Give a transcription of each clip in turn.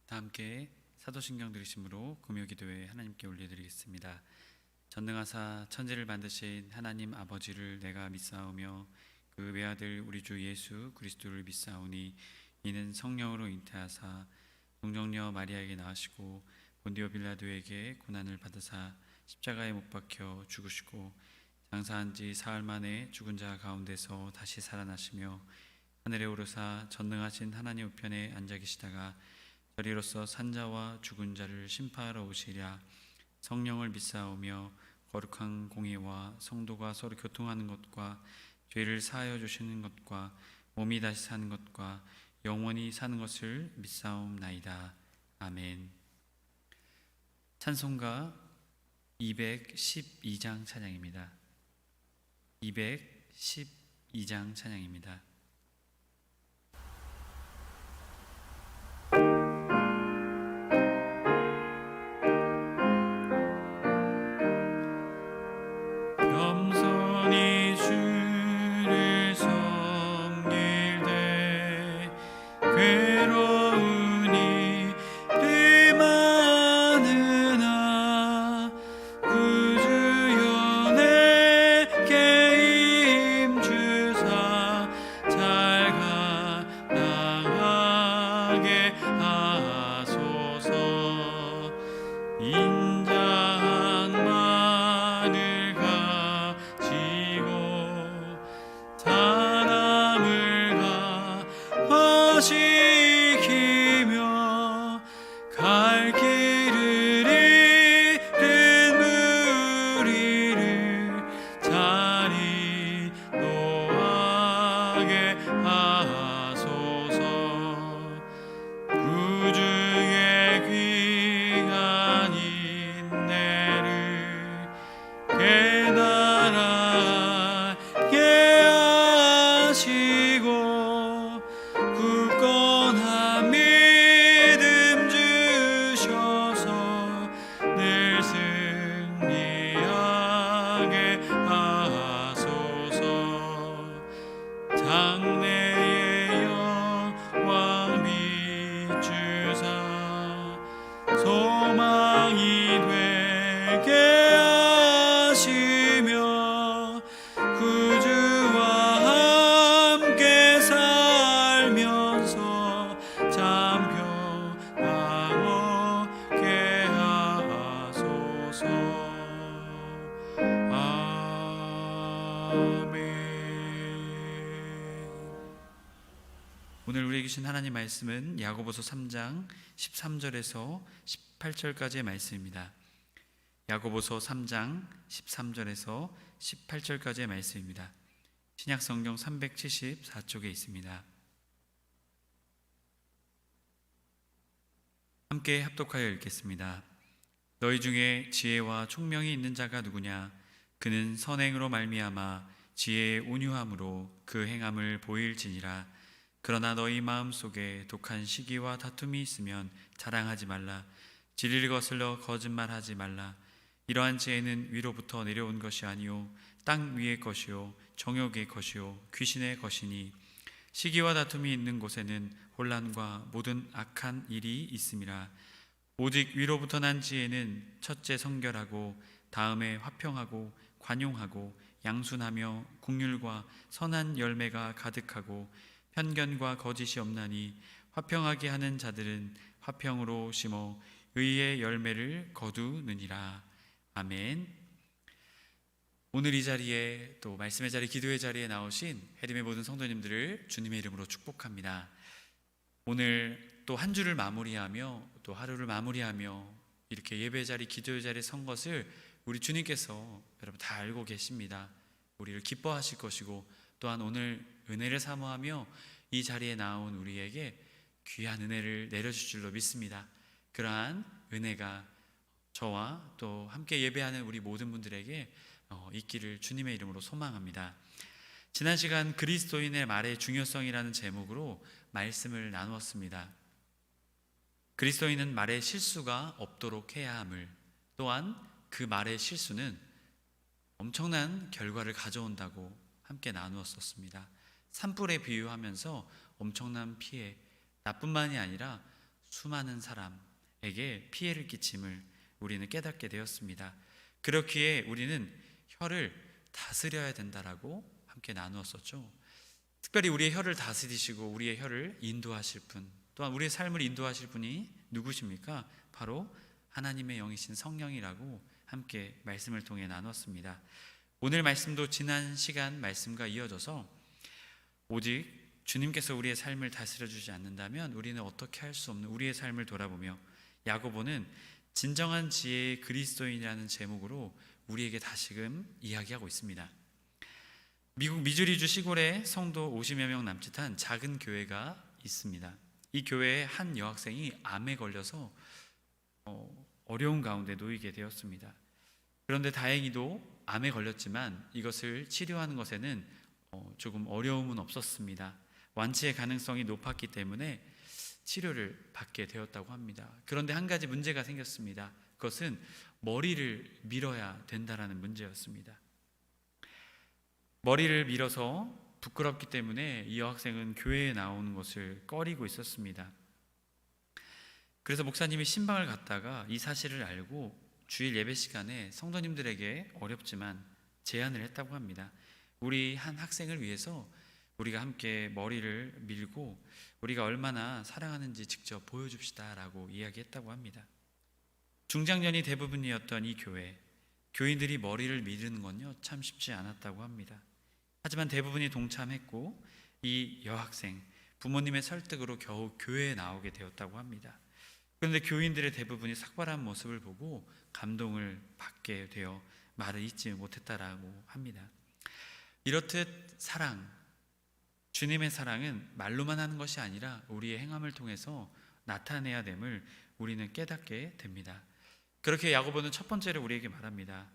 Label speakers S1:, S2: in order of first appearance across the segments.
S1: 다 함께 사도신경 들으심으로 금요기도에 하나님께 올려드리겠습니다. 전능하사 천지를 만드신 하나님 아버지를 내가 믿사오며 그 외아들 우리 주 예수 그리스도를 믿사오니 이는 성령으로 잉태하사 동정녀 마리아에게 나으시고 본디오 빌라도에게 고난을 받으사 십자가에 못 박혀 죽으시고 장사한 지 사흘 만에 죽은 자 가운데서 다시 살아나시며 하늘에 오르사 전능하신 하나님 우편에 앉아 계시다가 저리로서 산자와 죽은 자를 심판하러 오시랴. 성령을 믿사오며 거룩한 공의와 성도가 서로 교통하는 것과 죄를 사하여 주시는 것과 몸이 다시 사는 것과 영원히 사는 것을 믿사옵나이다. 아멘. 찬송가 212장 찬양입니다. 212장 찬양입니다. 오늘 우리에게 주신 하나님 말씀은 야고보서 3장 13절에서 18절까지의 말씀입니다. 야고보서 3장 13절에서 18절까지의 말씀입니다. 신약성경 374쪽에 있습니다. 함께 합독하여 읽겠습니다. 너희 중에 지혜와 총명이 있는 자가 누구냐? 그는 선행으로 말미암아 지혜의 온유함으로 그 행함을 보일지니라. 그러나 너희 마음속에 독한 시기와 다툼이 있으면 자랑하지 말라. 진리를 거슬러 거짓말하지 말라. 이러한 지혜는 위로부터 내려온 것이 아니요 땅 위의 것이요 정욕의 것이요 귀신의 것이니 시기와 다툼이 있는 곳에는 혼란과 모든 악한 일이 있음이라. 오직 위로부터 난 지혜는 첫째 성결하고 다음에 화평하고 관용하고 양순하며 긍휼과 선한 열매가 가득하고 편견과 거짓이 없나니 화평하게 하는 자들은 화평으로 심어 의의 열매를 거두느니라. 아멘. 오늘 이 자리에 또 말씀의 자리, 기도의 자리에 나오신 해림의 모든 성도님들을 주님의 이름으로 축복합니다. 오늘 또 한 주를 마무리하며 또 하루를 마무리하며 이렇게 예배 자리, 기도의 자리에 선 것을 우리 주님께서 여러분 다 알고 계십니다. 우리를 기뻐하실 것이고 또한 오늘 은혜를 사모하며 이 자리에 나온 우리에게 귀한 은혜를 내려주실 줄로 믿습니다. 그러한 은혜가 저와 또 함께 예배하는 우리 모든 분들에게 있기를 주님의 이름으로 소망합니다. 지난 시간 그리스도인의 말의 중요성이라는 제목으로 말씀을 나누었습니다. 그리스도인은 말의 실수가 없도록 해야 함을, 또한 그 말의 실수는 엄청난 결과를 가져온다고 함께 나누었었습니다. 산불에 비유하면서 엄청난 피해, 나뿐만이 아니라 수많은 사람에게 피해를 끼침을 우리는 깨닫게 되었습니다. 그렇기에 우리는 혀를 다스려야 된다라고 함께 나누었었죠. 특별히 우리의 혀를 다스리시고 우리의 혀를 인도하실 분, 또한 우리의 삶을 인도하실 분이 누구십니까? 바로 하나님의 영이신 성령이라고 함께 말씀을 통해 나눴습니다. 오늘 말씀도 지난 시간 말씀과 이어져서 오직 주님께서 우리의 삶을 다스려 주지 않는다면 우리는 어떻게 할 수 없는 우리의 삶을 돌아보며 야고보는 진정한 지혜의 그리스도인이라는 제목으로 우리에게 다시금 이야기하고 있습니다. 미국 미주리주 시골에 성도 50여 명 남짓한 작은 교회가 있습니다. 이 교회에 한 여학생이 암에 걸려서 어려운 가운데 놓이게 되었습니다. 그런데 다행히도 암에 걸렸지만 이것을 치료하는 것에는 조금 어려움은 없었습니다. 완치의 가능성이 높았기 때문에 치료를 받게 되었다고 합니다. 그런데 한 가지 문제가 생겼습니다. 그것은 머리를 밀어야 된다라는 문제였습니다. 머리를 밀어서 부끄럽기 때문에 이 여학생은 교회에 나오는 것을 꺼리고 있었습니다. 그래서 목사님이 신방을 갔다가 이 사실을 알고 주일 예배 시간에 성도님들에게 어렵지만 제안을 했다고 합니다. 우리 한 학생을 위해서 우리가 함께 머리를 밀고 우리가 얼마나 사랑하는지 직접 보여줍시다 라고 이야기했다고 합니다. 중장년이 대부분이었던 이 교회, 교인들이 머리를 미르는 건요 참 쉽지 않았다고 합니다. 하지만 대부분이 동참했고 이 여학생, 부모님의 설득으로 겨우 교회에 나오게 되었다고 합니다. 그런데 교인들의 대부분이 삭발한 모습을 보고 감동을 받게 되어 말을 잇지 못했다라고 합니다. 이렇듯 사랑, 주님의 사랑은 말로만 하는 것이 아니라 우리의 행함을 통해서 나타내야 됨을 우리는 깨닫게 됩니다. 그렇게 야고보는 첫 번째로 우리에게 말합니다.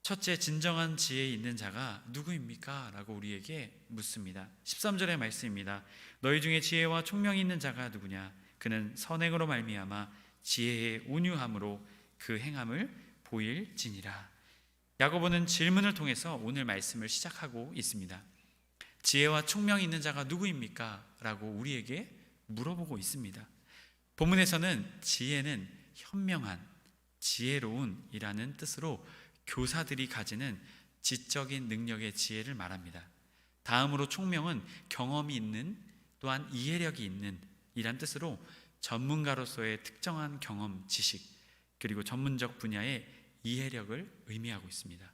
S1: 첫째, 진정한 지혜 있는 자가 누구입니까? 라고 우리에게 묻습니다. 13절의 말씀입니다. 너희 중에 지혜와 총명이 있는 자가 누구냐? 그는 선행으로 말미암아 지혜의 온유함으로 그 행함을 보일지니라. 야고보는 질문을 통해서 오늘 말씀을 시작하고 있습니다. 지혜와 총명이 있는 자가 누구입니까? 라고 우리에게 물어보고 있습니다. 본문에서는 지혜는 현명한, 지혜로운 이라는 뜻으로 교사들이 가지는 지적인 능력의 지혜를 말합니다. 다음으로 총명은 경험이 있는, 또한 이해력이 있는 이란 뜻으로 전문가로서의 특정한 경험, 지식, 그리고 전문적 분야의 이해력을 의미하고 있습니다.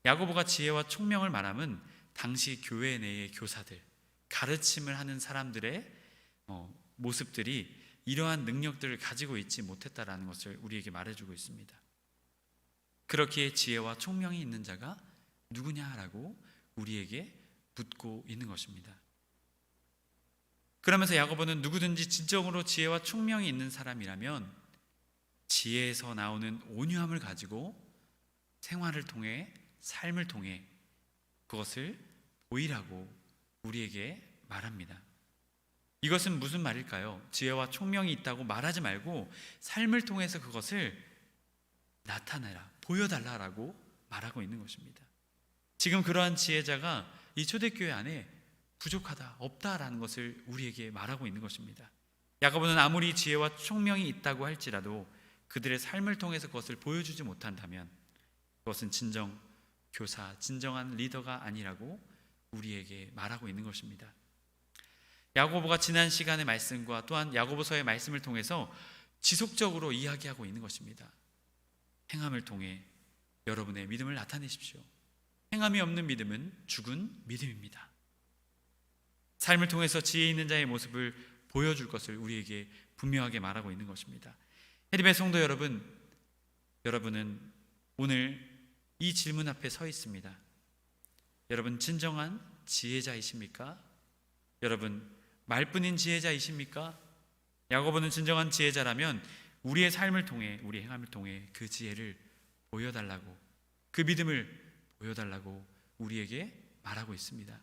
S1: 야고보가 지혜와 총명을 말함은 당시 교회 내의 교사들, 가르침을 하는 사람들의 모습들이 이러한 능력들을 가지고 있지 못했다라는 것을 우리에게 말해주고 있습니다. 그렇기에 지혜와 총명이 있는 자가 누구냐라고 우리에게 묻고 있는 것입니다. 그러면서 야고보는 누구든지 진정으로 지혜와 총명이 있는 사람이라면 지혜에서 나오는 온유함을 가지고 생활을 통해, 삶을 통해 그것을 보이라고 우리에게 말합니다. 이것은 무슨 말일까요? 지혜와 총명이 있다고 말하지 말고 삶을 통해서 그것을 나타내라, 보여달라라고 말하고 있는 것입니다. 지금 그러한 지혜자가 이 초대교회 안에 부족하다, 없다라는 것을 우리에게 말하고 있는 것입니다. 야고보는 아무리 지혜와 총명이 있다고 할지라도 그들의 삶을 통해서 그것을 보여주지 못한다면 그것은 진정 교사, 진정한 리더가 아니라고 우리에게 말하고 있는 것입니다. 야고보가 지난 시간의 말씀과 또한 야고보서의 말씀을 통해서 지속적으로 이야기하고 있는 것입니다. 행함을 통해 여러분의 믿음을 나타내십시오. 행함이 없는 믿음은 죽은 믿음입니다. 삶을 통해서 지혜 있는 자의 모습을 보여줄 것을 우리에게 분명하게 말하고 있는 것입니다. 해림의 성도 여러분, 여러분은 오늘 이 질문 앞에 서 있습니다. 여러분 진정한 지혜자이십니까? 여러분 말뿐인 지혜자이십니까? 야고보는 진정한 지혜자라면 우리의 삶을 통해, 우리의 행함을 통해 그 지혜를 보여달라고, 그 믿음을 보여달라고 우리에게 말하고 있습니다.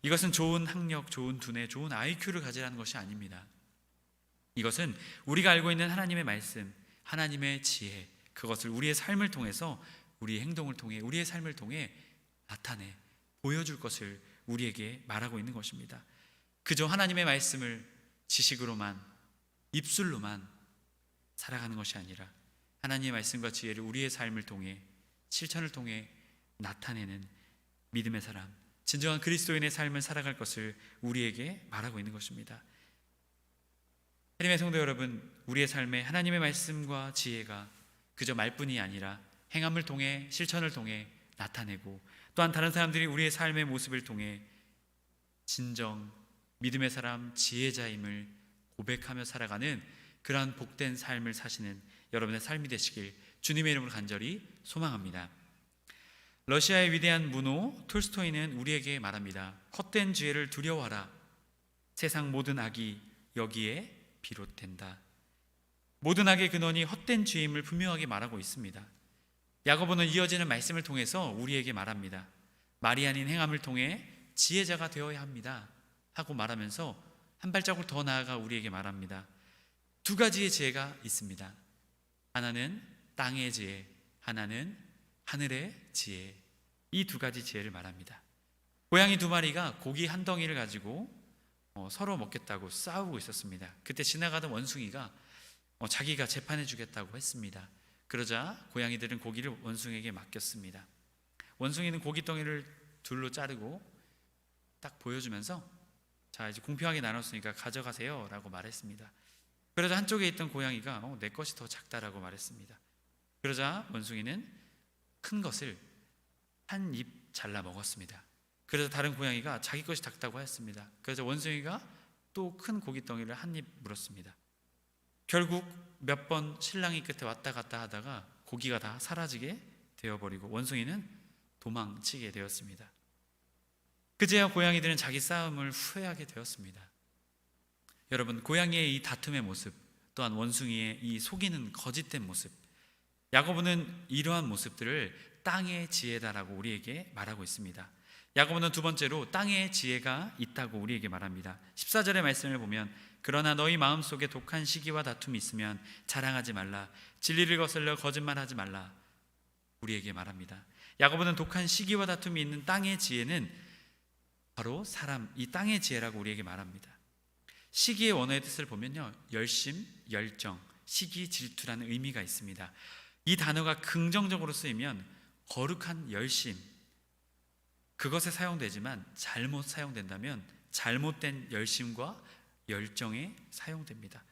S1: 이것은 좋은 학력, 좋은 두뇌, 좋은 IQ를 가지라는 것이 아닙니다. 이것은 우리가 알고 있는 하나님의 말씀, 하나님의 지혜, 그것을 우리의 삶을 통해서, 우리의 행동을 통해, 우리의 삶을 통해 나타내 보여줄 것을 우리에게 말하고 있는 것입니다. 그저 하나님의 말씀을 지식으로만, 입술로만 살아가는 것이 아니라 하나님의 말씀과 지혜를 우리의 삶을 통해, 실천을 통해 나타내는 믿음의 사람, 진정한 그리스도인의 삶을 살아갈 것을 우리에게 말하고 있는 것입니다. 하나님의 성도 여러분, 우리의 삶에 하나님의 말씀과 지혜가 그저 말뿐이 아니라 행함을 통해, 실천을 통해 나타내고, 또한 다른 사람들이 우리의 삶의 모습을 통해 진정 믿음의 사람, 지혜자임을 고백하며 살아가는 그러한 복된 삶을 사시는 여러분의 삶이 되시길 주님의 이름으로 간절히 소망합니다. 러시아의 위대한 문호 톨스토이는 우리에게 말합니다. 헛된 지혜를 두려워하라. 세상 모든 악이 여기에 비롯된다. 모든 악의 근원이 헛된 지혜임을 분명하게 말하고 있습니다. 야고보는 이어지는 말씀을 통해서 우리에게 말합니다. 말이 아닌 행함을 통해 지혜자가 되어야 합니다 하고 말하면서 한 발자국 더 나아가 우리에게 말합니다. 두 가지의 지혜가 있습니다. 하나는 땅의 지혜, 하나는 하늘의 지혜. 이 두 가지 지혜를 말합니다. 고양이 두 마리가 고기 한 덩이를 가지고 서로 먹겠다고 싸우고 있었습니다. 그때 지나가던 원숭이가 자기가 재판해 주겠다고 했습니다. 그러자 고양이들은 고기를 원숭이에게 맡겼습니다. 원숭이는 고기 덩이를 둘로 자르고 딱 보여주면서 자, 이제 공평하게 나눴으니까 가져가세요 라고 말했습니다. 그러자 한쪽에 있던 고양이가 내 것이 더 작다라고 말했습니다. 그러자 원숭이는 큰 것을 한 입 잘라 먹었습니다. 그래서 다른 고양이가 자기 것이 작다고 했습니다. 그래서 원숭이가 또 큰 고기 덩이를 한 입 물었습니다. 결국 몇 번 신랑이 끝에 왔다 갔다 하다가 고기가 다 사라지게 되어버리고 원숭이는 도망치게 되었습니다. 그제야 고양이들은 자기 싸움을 후회하게 되었습니다. 여러분, 고양이의 이 다툼의 모습, 또한 원숭이의 이 속이는 거짓된 모습, 야고보는 이러한 모습들을 땅의 지혜다라고 우리에게 말하고 있습니다. 야고보는 두 번째로 땅의 지혜가 있다고 우리에게 말합니다. 14절의 말씀을 보면 그러나 너희 마음속에 독한 시기와 다툼이 있으면 자랑하지 말라. 진리를 거슬러 거짓말하지 말라. 우리에게 말합니다. 야고보는 독한 시기와 다툼이 있는 땅의 지혜는 바로 사람, 이 땅의 지혜라고 우리에게 말합니다. 시기의 원어의 뜻을 보면요, 열심, 열정, 시기, 질투라는 의미가 있습니다. 이 단어가 긍정적으로 쓰이면 거룩한 열심, 그것에 사용되지만 잘못 사용된다면 잘못된 열심과 열정에 사용됩니다.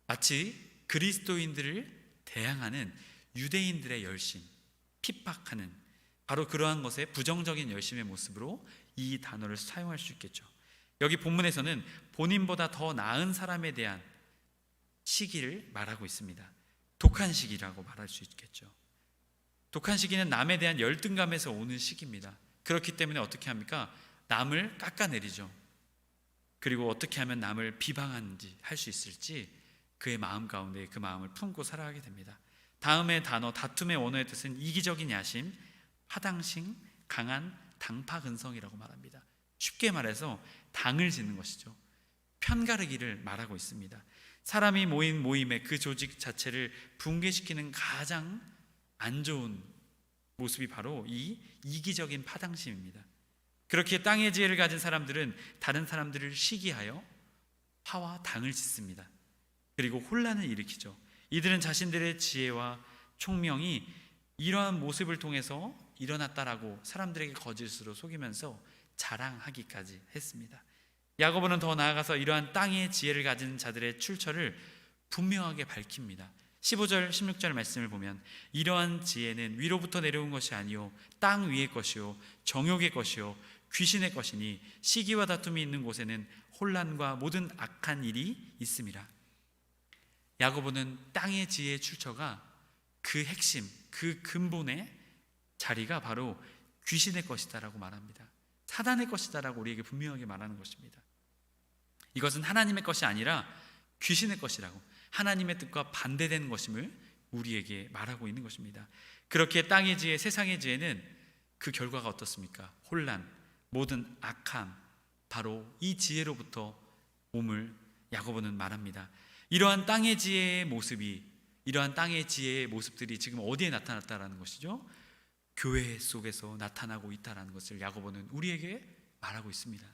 S1: 마치 그리스도인들을 대항하는 유대인들의 열심, 핍박하는 바로 그러한 것의 부정적인 열심의 모습으로 이 단어를 사용할 수 있겠죠. 여기 본문에서는 본인보다 더 나은 사람에 대한 시기를 말하고 있습니다. 독한 시기라고 말할 수 있겠죠. 독한 시기는 남에 대한 열등감에서 오는 시기입니다. 그렇기 때문에 어떻게 합니까? 남을 깎아내리죠. 그리고 어떻게 하면 남을 비방하는지 할 수 있을지 그의 마음 가운데 그 마음을 품고 살아가게 됩니다. 다음의 단어, 다툼의 원어의 뜻은 이기적인 야심, 파당심, 강한 당파근성이라고 말합니다. 쉽게 말해서 당을 짓는 것이죠. 편가르기를 말하고 있습니다. 사람이 모인 모임의 그 조직 자체를 붕괴시키는 가장 안 좋은 모습이 바로 이 이기적인 파당심입니다. 그렇게 땅의 지혜를 가진 사람들은 다른 사람들을 시기하여 화와 당을 짓습니다. 그리고 혼란을 일으키죠. 이들은 자신들의 지혜와 총명이 이러한 모습을 통해서 일어났다라고 사람들에게 거짓으로 속이면서 자랑하기까지 했습니다. 야고보는 더 나아가서 이러한 땅의 지혜를 가진 자들의 출처를 분명하게 밝힙니다. 15절 16절 말씀을 보면 이러한 지혜는 위로부터 내려온 것이 아니요 땅 위의 것이요 정욕의 것이요 귀신의 것이니 시기와 다툼이 있는 곳에는 혼란과 모든 악한 일이 있음이라. 야고보는 땅의 지혜의 출처가 그 핵심, 그 근본의 자리가 바로 귀신의 것이다라고 말합니다. 사단의 것이다라고 우리에게 분명하게 말하는 것입니다. 이것은 하나님의 것이 아니라 귀신의 것이라고, 하나님의 뜻과 반대되는 것임을 우리에게 말하고 있는 것입니다. 그렇게 땅의 지혜, 세상의 지혜는 그 결과가 어떻습니까? 혼란, 모든 악함, 바로 이 지혜로부터 몸을 야고보는 말합니다. 이러한 땅의 지혜의 모습이, 이러한 땅의 지혜의 모습들이 지금 어디에 나타났다라는 것이죠? 교회 속에서 나타나고 있다라는 것을 야고보는 우리에게 말하고 있습니다.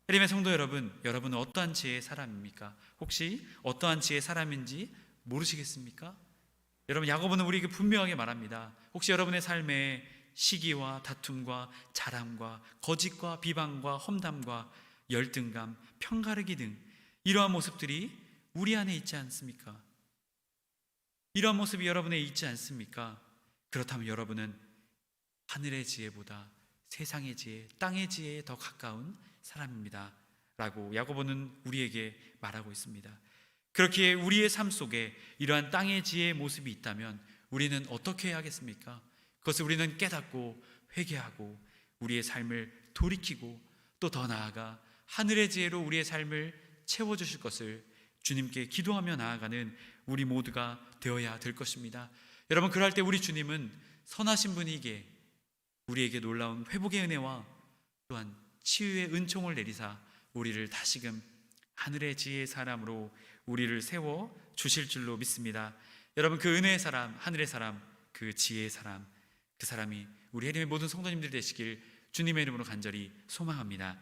S1: 하나님의 성도 여러분, 여러분은 어떠한 지혜의 사람입니까? 혹시 어떠한 지혜의 사람인지 모르시겠습니까? 여러분, 야고보는 우리에게 분명하게 말합니다. 혹시 여러분의 삶에 시기와 다툼과 자랑과 거짓과 비방과 험담과 열등감, 편가르기 등 이러한 모습들이 우리 안에 있지 않습니까? 이러한 모습이 여러분에 있지 않습니까? 그렇다면 여러분은 하늘의 지혜보다 세상의 지혜, 땅의 지혜에 더 가까운 사람입니다 라고 야고보는 우리에게 말하고 있습니다. 그렇기에 우리의 삶 속에 이러한 땅의 지혜의 모습이 있다면 우리는 어떻게 해야 하겠습니까? 그것을 우리는 깨닫고 회개하고 우리의 삶을 돌이키고 또 더 나아가 하늘의 지혜로 우리의 삶을 채워주실 것을 주님께 기도하며 나아가는 우리 모두가 되어야 될 것입니다. 여러분, 그럴 때 우리 주님은 선하신 분이기에 우리에게 놀라운 회복의 은혜와 또한 치유의 은총을 내리사 우리를 다시금 하늘의 지혜의 사람으로 우리를 세워 주실 줄로 믿습니다. 여러분, 그 은혜의 사람, 하늘의 사람, 그 지혜의 사람, 그 사람이 우리 하나님의 모든 성도님들 되시길 주님의 이름으로 간절히 소망합니다.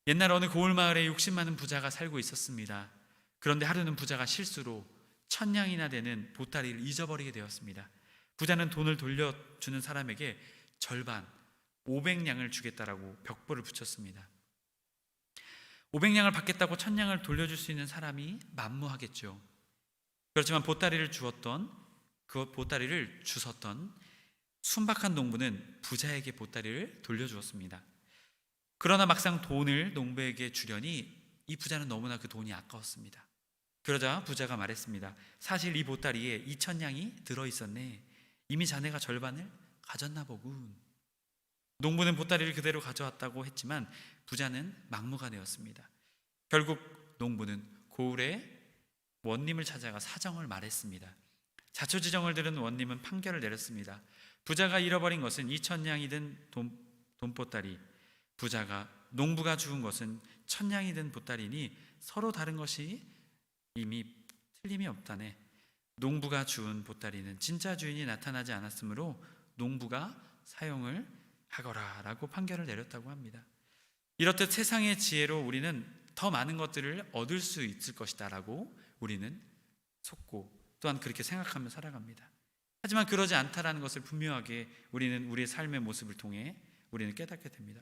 S1: 옛날 어느 고을 마을에 욕심 많은 부자가 살고 있었습니다. 그런데 하루는 부자가 실수로 1000냥이나 되는 보따리를 잊어버리게 되었습니다. 부자는 돈을 돌려주는 사람에게 절반 500냥을 주겠다라고 벽보를 붙였습니다. 500냥을 받겠다고 1000냥을 돌려줄 수 있는 사람이 만무하겠죠. 그렇지만 보따리를 주웠던 순박한 농부는 부자에게 보따리를 돌려주었습니다. 그러나 막상 돈을 농부에게 주려니 이 부자는 너무나 그 돈이 아까웠습니다. 그러자 부자가 말했습니다. 사실 이 보따리에 2000냥이 들어있었네. 이미 자네가 절반을 가졌나 보군. 농부는 보따리를 그대로 가져왔다고 했지만 부자는 막무가 되었습니다. 결국 농부는 고을에 원님을 찾아가 사정을 말했습니다. 자초지정을 들은 원님은 판결을 내렸습니다. 부자가 잃어버린 것은 2000냥이 든 돈보따리, 농부가 주운 것은 1000냥이 든 보따리니 서로 다른 것이 이미 틀림이 없다네. 농부가 주운 보따리는 진짜 주인이 나타나지 않았으므로 농부가 사용을 하거라 라고 판결을 내렸다고 합니다. 이렇듯 세상의 지혜로 우리는 더 많은 것들을 얻을 수 있을 것이다 라고 우리는 속고 또한 그렇게 생각하며 살아갑니다. 하지만 그러지 않다라는 것을 분명하게 우리는 우리의 삶의 모습을 통해 우리는 깨닫게 됩니다.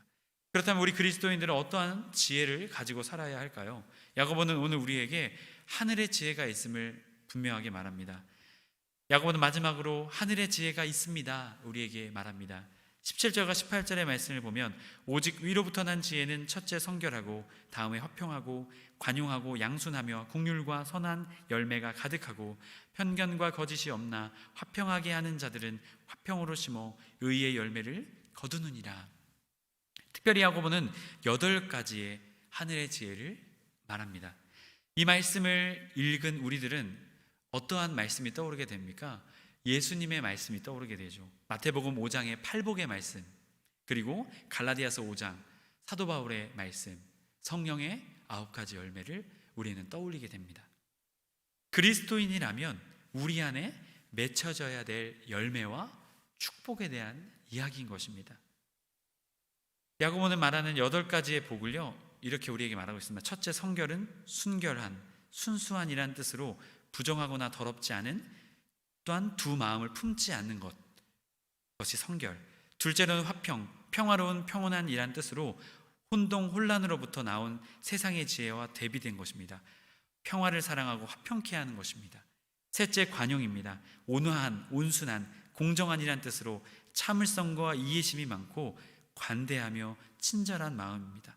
S1: 그렇다면 우리 그리스도인들은 어떠한 지혜를 가지고 살아야 할까요? 야고보는 오늘 우리에게 하늘의 지혜가 있음을 분명하게 말합니다. 야고보는 마지막으로 하늘의 지혜가 있습니다 우리에게 말합니다. 17절과 18절의 말씀을 보면 오직 위로부터 난 지혜는 첫째 성결하고 다음에 화평하고 관용하고 양순하며 긍휼과 선한 열매가 가득하고 편견과 거짓이 없나 화평하게 하는 자들은 화평으로 심어 의의 열매를 거두느니라. 특별히 야고보는 8가지의 하늘의 지혜를 말합니다. 이 말씀을 읽은 우리들은 어떠한 말씀이 떠오르게 됩니까? 예수님의 말씀이 떠오르게 되죠. 마태복음 5장의 팔복의 말씀, 그리고 갈라디아서 5장 사도 바울의 말씀, 성령의 9가지 열매를 우리는 떠올리게 됩니다. 그리스도인이라면 우리 안에 맺혀져야 될 열매와 축복에 대한 이야기인 것입니다. 야고보는 말하는 8가지의 복을요 이렇게 우리에게 말하고 있습니다. 첫째, 성결은 순결한, 순수한이란 뜻으로 부정하거나 더럽지 않은, 또한 두 마음을 품지 않는 것, 그것이 성결. 둘째로는 화평, 평화로운, 평온한이란 뜻으로 혼동, 혼란으로부터 나온 세상의 지혜와 대비된 것입니다. 평화를 사랑하고 화평케 하는 것입니다. 셋째, 관용입니다. 온화한, 온순한, 공정한이란 뜻으로 참을성과 이해심이 많고 관대하며 친절한 마음입니다.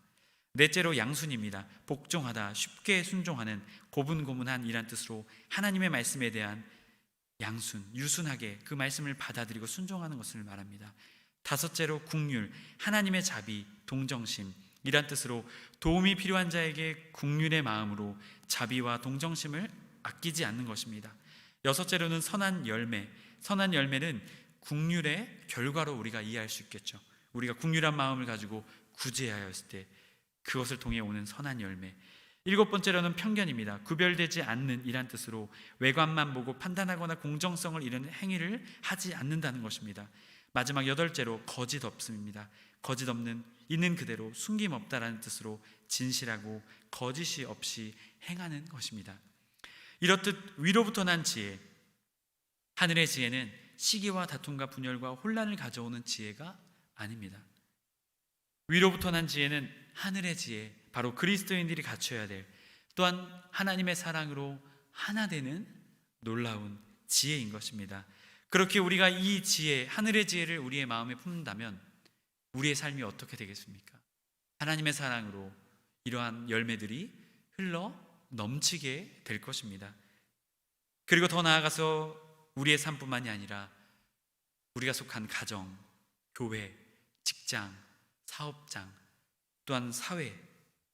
S1: 넷째로 양순입니다. 복종하다, 쉽게 순종하는, 고분고분한 이란 뜻으로 하나님의 말씀에 대한 양순, 유순하게 그 말씀을 받아들이고 순종하는 것을 말합니다. 다섯째로 긍휼, 하나님의 자비, 동정심 이란 뜻으로 도움이 필요한 자에게 긍휼의 마음으로 자비와 동정심을 아끼지 않는 것입니다. 여섯째로는 선한 열매, 선한 열매는 긍휼의 결과로 우리가 이해할 수 있겠죠. 우리가 긍휼한 마음을 가지고 구제하였을 때 그것을 통해 오는 선한 열매. 7번째로는 편견입니다. 구별되지 않는 이란 뜻으로 외관만 보고 판단하거나 공정성을 이루는 행위를 하지 않는다는 것입니다. 마지막 여덟째로 거짓 없음입니다. 거짓 없는, 있는 그대로 숨김 없다라는 뜻으로 진실하고 거짓이 없이 행하는 것입니다. 이렇듯 위로부터 난 지혜, 하늘의 지혜는 시기와 다툼과 분열과 혼란을 가져오는 지혜가 아닙니다. 위로부터 난 지혜는 하늘의 지혜, 바로 그리스도인들이 갖춰야 될, 또한 하나님의 사랑으로 하나 되는 놀라운 지혜인 것입니다. 그렇게 우리가 이 지혜, 하늘의 지혜를 우리의 마음에 품는다면 우리의 삶이 어떻게 되겠습니까? 하나님의 사랑으로 이러한 열매들이 흘러 넘치게 될 것입니다. 그리고 더 나아가서 우리의 삶뿐만이 아니라 우리가 속한 가정, 교회, 직장, 사업장, 또한 사회,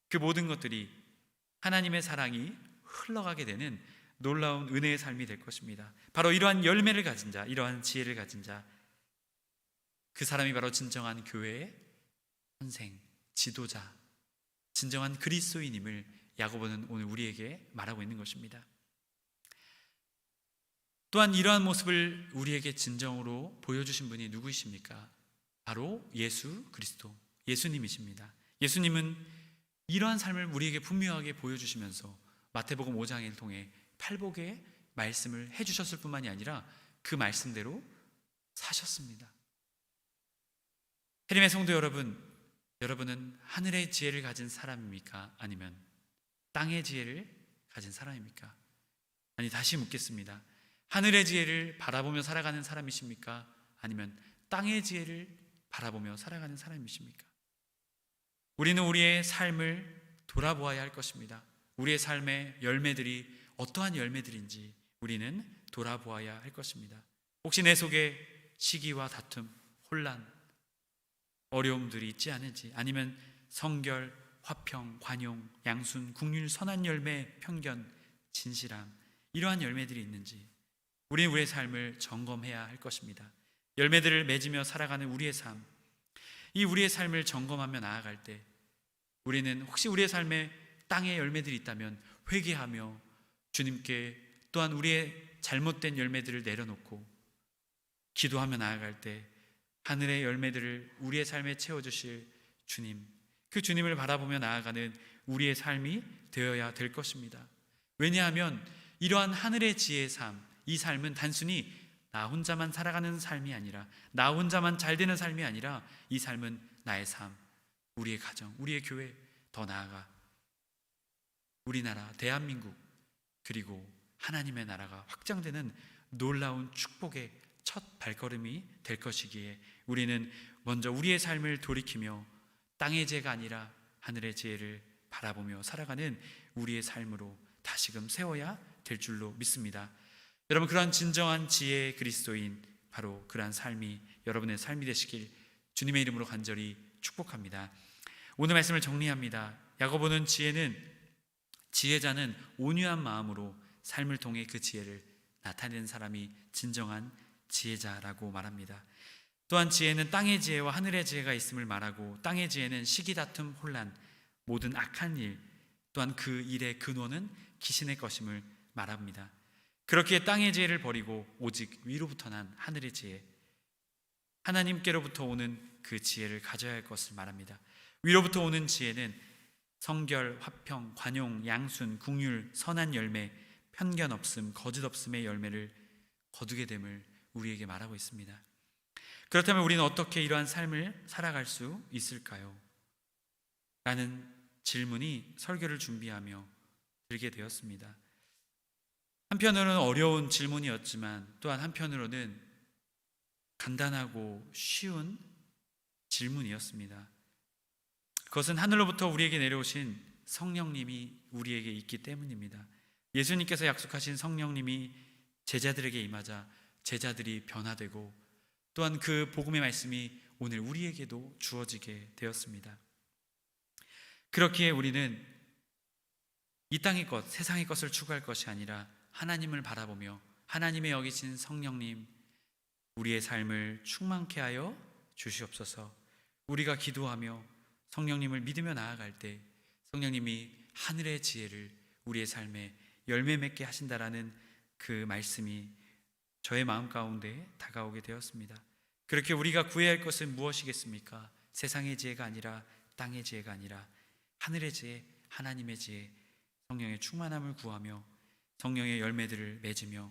S1: 그 모든 것들이 하나님의 사랑이 흘러가게 되는 놀라운 은혜의 삶이 될 것입니다. 바로 이러한 열매를 가진 자, 이러한 지혜를 가진 자, 그 사람이 바로 진정한 교회의 선생, 지도자, 진정한 그리스도인임을 야고보는 오늘 우리에게 말하고 있는 것입니다. 또한 이러한 모습을 우리에게 진정으로 보여주신 분이 누구이십니까? 바로 예수 그리스도, 예수님이십니다. 예수님은 이러한 삶을 우리에게 분명하게 보여주시면서 마태복음 5장을 통해 팔복의 말씀을 해주셨을 뿐만이 아니라 그 말씀대로 사셨습니다. 해림의 성도 여러분, 여러분은 하늘의 지혜를 가진 사람입니까? 아니면 땅의 지혜를 가진 사람입니까? 아니, 다시 묻겠습니다. 하늘의 지혜를 바라보며 살아가는 사람이십니까? 아니면 땅의 지혜를 바라보며 살아가는 사람이십니까? 우리는 우리의 삶을 돌아보아야 할 것입니다. 우리의 삶의 열매들이 어떠한 열매들인지 우리는 돌아보아야 할 것입니다. 혹시 내 속에 시기와 다툼, 혼란, 어려움들이 있지 않은지, 아니면 성결, 화평, 관용, 양순, 국률, 선한 열매, 편견, 진실함, 이러한 열매들이 있는지 우리는 우리의 삶을 점검해야 할 것입니다. 열매들을 맺으며 살아가는 우리의 삶, 이 우리의 삶을 점검하며 나아갈 때 우리는 혹시 우리의 삶에 땅의 열매들이 있다면 회개하며 주님께, 또한 우리의 잘못된 열매들을 내려놓고 기도하며 나아갈 때 하늘의 열매들을 우리의 삶에 채워주실 주님, 그 주님을 바라보며 나아가는 우리의 삶이 되어야 될 것입니다. 왜냐하면 이러한 하늘의 지혜의 삶, 이 삶은 단순히 나 혼자만 살아가는 삶이 아니라, 나 혼자만 잘 되는 삶이 아니라, 이 삶은 나의 삶, 우리의 가정, 우리의 교회, 더 나아가 우리나라, 대한민국, 그리고 하나님의 나라가 확장되는 놀라운 축복의 첫 발걸음이 될 것이기에 우리는 먼저 우리의 삶을 돌이키며 땅의 지혜가 아니라 하늘의 지혜를 바라보며 살아가는 우리의 삶으로 다시금 세워야 될 줄로 믿습니다. 여러분, 그러한 진정한 지혜의 그리스도인, 바로 그러한 삶이 여러분의 삶이 되시길 주님의 이름으로 간절히 축복합니다. 오늘 말씀을 정리합니다. 야고보는 지혜자는 온유한 마음으로 삶을 통해 그 지혜를 나타내는 사람이 진정한 지혜자라고 말합니다. 또한 지혜는 땅의 지혜와 하늘의 지혜가 있음을 말하고, 땅의 지혜는 시기, 다툼, 혼란, 모든 악한 일, 또한 그 일의 근원은 귀신의 것임을 말합니다. 그렇기에 땅의 지혜를 버리고 오직 위로부터 난 하늘의 지혜, 하나님께로부터 오는 그 지혜를 가져야 할 것을 말합니다. 위로부터 오는 지혜는 성결, 화평, 관용, 양순, 국률, 선한 열매, 편견 없음, 거짓 없음의 열매를 거두게 됨을 우리에게 말하고 있습니다. 그렇다면 우리는 어떻게 이러한 삶을 살아갈 수 있을까요? 라는 질문이 설교를 준비하며 들게 되었습니다. 한편으로는 어려운 질문이었지만 또한 한편으로는 간단하고 쉬운 질문이었습니다. 그것은 하늘로부터 우리에게 내려오신 성령님이 우리에게 있기 때문입니다. 예수님께서 약속하신 성령님이 제자들에게 임하자 제자들이 변화되고, 또한 그 복음의 말씀이 오늘 우리에게도 주어지게 되었습니다. 그렇기에 우리는 이 땅의 것, 세상의 것을 추구할 것이 아니라 하나님을 바라보며 하나님의 여기신 성령님, 우리의 삶을 충만케 하여 주시옵소서. 우리가 기도하며 성령님을 믿으며 나아갈 때 성령님이 하늘의 지혜를 우리의 삶에 열매 맺게 하신다라는 그 말씀이 저의 마음 가운데 다가오게 되었습니다. 그렇게 우리가 구해야 할 것은 무엇이겠습니까? 세상의 지혜가 아니라, 땅의 지혜가 아니라 하늘의 지혜, 하나님의 지혜, 성령의 충만함을 구하며 성령의 열매들을 맺으며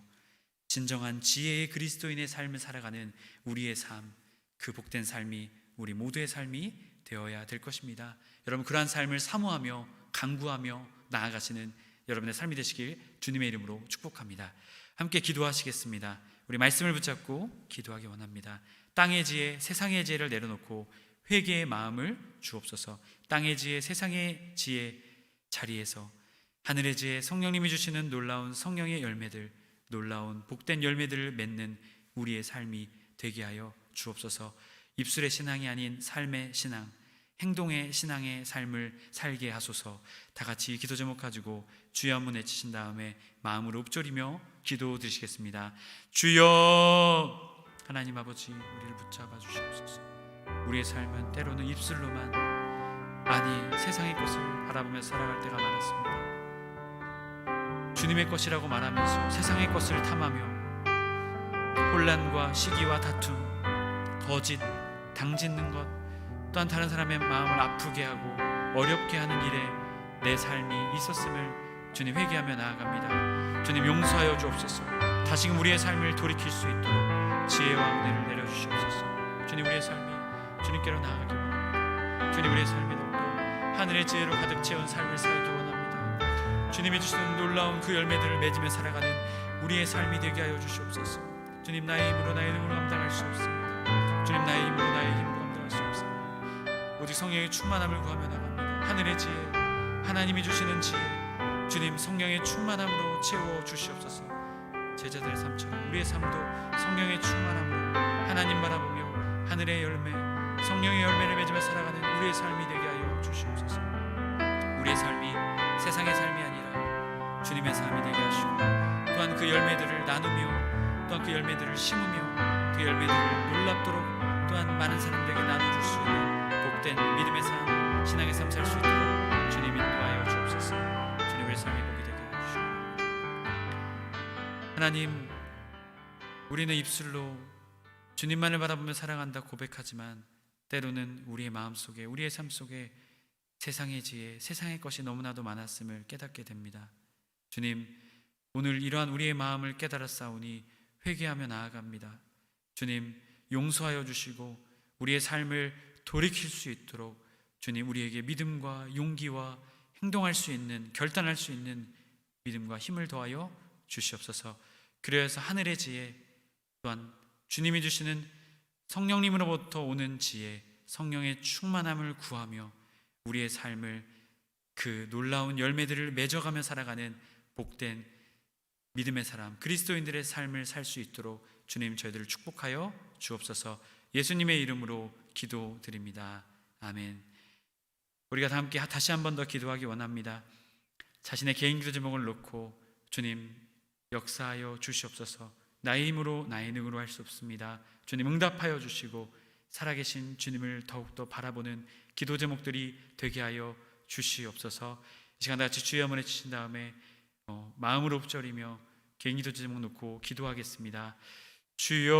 S1: 진정한 지혜의 그리스도인의 삶을 살아가는 우리의 삶, 그 복된 삶이 우리 모두의 삶이 되어야 될 것입니다. 여러분, 그러한 삶을 사모하며 간구하며 나아가시는 여러분의 삶이 되시길 주님의 이름으로 축복합니다. 함께 기도하시겠습니다. 우리 말씀을 붙잡고 기도하기 원합니다. 땅의 지혜, 세상의 지혜를 내려놓고 회개의 마음을 주옵소서. 땅의 지혜, 세상의 지혜 자리에서 하늘의 지혜, 성령님이 주시는 놀라운 성령의 열매들, 놀라운 복된 열매들을 맺는 우리의 삶이 되게 하여 주옵소서. 입술의 신앙이 아닌 삶의 신앙, 행동의 신앙의 삶을 살게 하소서. 다 같이 기도 제목 가지고 주여 한번 외치신 다음에 마음으로 읊조리며 기도 드리시겠습니다. 주여, 하나님 아버지, 우리를 붙잡아 주시옵소서. 우리의 삶은 때로는 입술로만, 아니 세상의 것을 바라보며 살아갈 때가 많았습니다. 주님의 것이라고 말하면서 세상의 것을 탐하며 혼란과 시기와 다툼, 거짓, 당짓는 것, 또한 다른 사람의 마음을 아프게 하고 어렵게 하는 일에 내 삶이 있었음을 주님 회개하며 나아갑니다. 주님 용서하여 주옵소서. 다시금 우리의 삶을 돌이킬 수 있도록 지혜와 은혜를 내려주시옵소서. 주님, 우리의 삶이 주님께로 나아가기 원합니다. 주님, 우리의 삶이 더욱더 하늘의 지혜로 가득 채운 삶을 살기 원합니다. 주님이 주시는 놀라운 그 열매들을 맺으며 살아가는 우리의 삶이 되게 하여 주시옵소서. 주님, 나의 힘으로 나의 능으로 감당할 수 없습니다. 주님, 나의 힘으로 나의 힘으로 감당할 수 없습니다. 오직 성령의 충만함을 구하며 나갑니다. 하늘의 지혜, 하나님이 주시는 지혜, 주님 성령의 충만함으로 채워 주시옵소서. 제자들의 삶처럼 우리의 삶도 성령의 충만함으로 하나님 바라보며 하늘의 열매, 성령의 열매를 맺으며 살아가는 우리의 삶이 되게 하여 주시옵소서. 우리의 삶이 세상의 삶이 아니라 주님의 삶이 되게 하시고, 또한 그 열매들을 나누며, 또한 그 열매들을 심으며 그 열매들을 놀랍도록 또한 많은 사람들에게 나눠줄 수 있는 복된 믿음의 삶, 신앙의 삶 살 수 있도록 주님 인도하여 주옵소서. 주님, 우리의 삶이 복이 되게 해주시고, 하나님, 우리는 입술로 주님만을 바라보며 살아간다 고백하지만 때로는 우리의 마음속에, 우리의 삶 속에 세상의 지혜, 세상의 것이 너무나도 많았음을 깨닫게 됩니다. 주님, 오늘 이러한 우리의 마음을 깨달았사오니 회개하며 나아갑니다. 주님, 용서하여 주시고 우리의 삶을 돌이킬 수 있도록 주님, 우리에게 믿음과 용기와 행동할 수 있는, 결단할 수 있는 믿음과 힘을 더하여 주시옵소서. 그래서 하늘의 지혜, 또한 주님이 주시는 성령님으로부터 오는 지혜, 성령의 충만함을 구하며 우리의 삶을 그 놀라운 열매들을 맺어가며 살아가는 복된 믿음의 사람, 그리스도인들의 삶을 살 수 있도록 주님, 저희들을 축복하여 주옵소서. 예수님의 이름으로 기도드립니다. 아멘. 우리가 다 함께 다시 한 번 더 기도하기 원합니다. 자신의 개인 기도 제목을 놓고 주님, 역사하여 주시옵소서. 나의 힘으로 나의 능으로 할 수 없습니다. 주님, 응답하여 주시고 살아계신 주님을 더욱더 바라보는 기도 제목들이 되게 하여 주시옵소서. 이 시간 다 같이 주여 한번 해주신 다음에 마음으로 읊조리며 개인 기도 제목 놓고 기도하겠습니다. 주여,